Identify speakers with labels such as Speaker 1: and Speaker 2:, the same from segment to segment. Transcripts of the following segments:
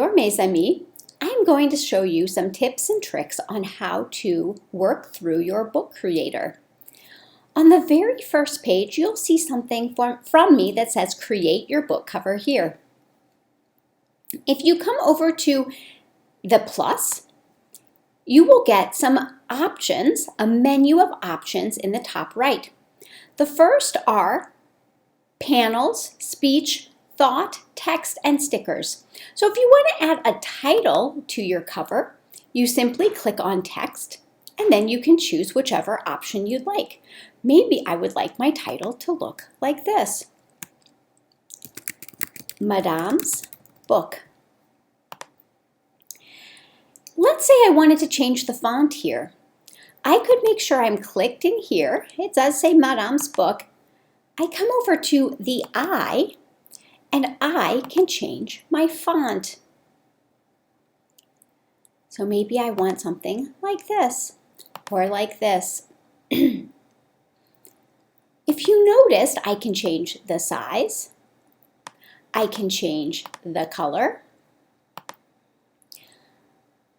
Speaker 1: Mes amis, I'm going to show you some tips and tricks on how to work through your book creator. On the very first page, you'll see something from me that says create your book cover here. If you come over to the plus, you will get some options, a menu of options in the top right. The first are panels, speech, thought, text, and stickers. So if you want to add a title to your cover, you simply click on text and then you can choose whichever option you'd like. Maybe I would like my title to look like this. Madame's Book. Let's say I wanted to change the font here. I could make sure I'm clicked in here. It does say Madame's Book. I come over to the I, and I can change my font. So maybe I want something like this or like this. If you noticed, I can change the size. I can change the color.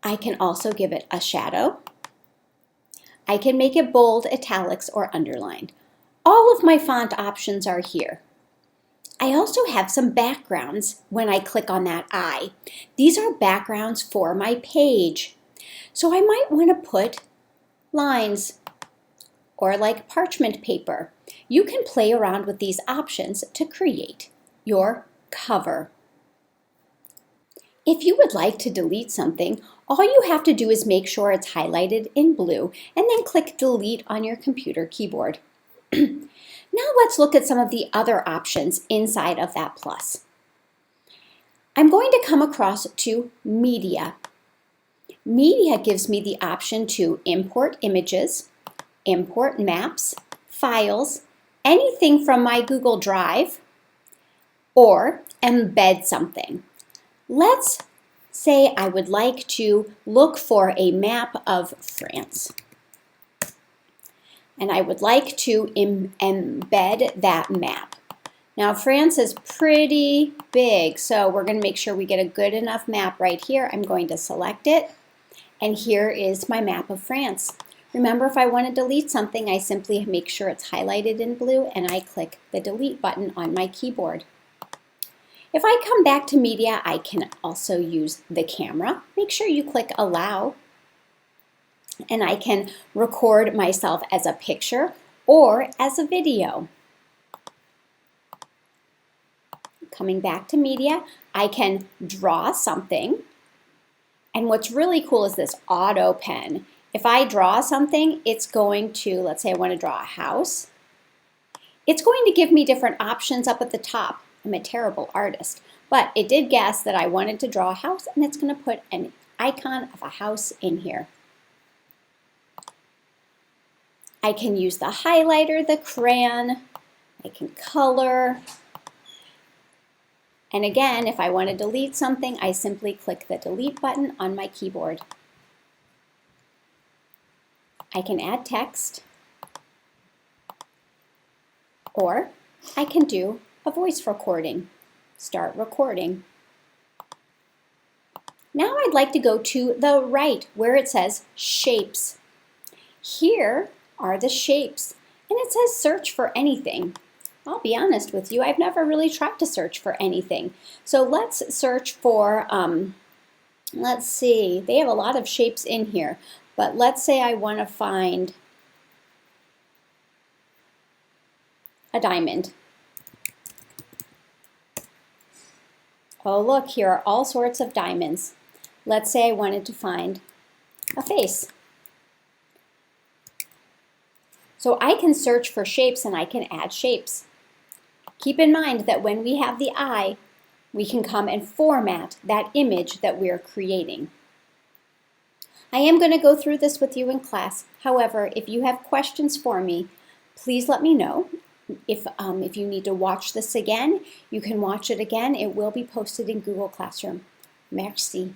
Speaker 1: I can also give it a shadow. I can make it bold, italics, or underlined. All of my font options are here. I also have some backgrounds when I click on that I. These are backgrounds for my page. So I might want to put lines or like parchment paper. You can play around with these options to create your cover. If you would like to delete something, all you have to do is make sure it's highlighted in blue and then click delete on your computer keyboard. Now let's look at some of the other options inside of that plus. I'm going to come across to Media. Media gives me the option to import images, import maps, files, anything from my Google Drive, or embed something. Let's say I would like to look for a map of France. And I would like to embed that map. Now France is pretty big, so we're going to make sure we get a good enough map right here. I'm going to select it, and here is my map of France. Remember, if I want to delete something, I simply make sure it's highlighted in blue and I click the delete button on my keyboard. If I come back to media, I can also use the camera. Make sure you click allow. And I can record myself as a picture or as a video. Coming back to media, I can draw something. And what's really cool is this auto pen. If I draw something, it's going to, let's say I want to draw a house. It's going to give me different options up at the top. I'm a terrible artist, but it did guess that I wanted to draw a house, and it's going to put an icon of a house in here. I can use the highlighter, the crayon, I can color. And again, if I want to delete something, I simply click the delete button on my keyboard. I can add text, or I can do a voice recording. Start recording. Now I'd like to go to the right where it says shapes. Here are the shapes, and it says search for anything. I'll be honest with you, I've never really tried to search for anything. So let's search for, let's see, they have a lot of shapes in here, but let's say I want to find a diamond. Oh look, here are all sorts of diamonds. Let's say I wanted to find a face. So I can search for shapes and I can add shapes. Keep in mind that when we have the I, we can come and format that image that we're creating. I am going to go through this with you in class. However, if you have questions for me, please let me know. If you need to watch this again, you can watch it again. It will be posted in Google Classroom. Merci.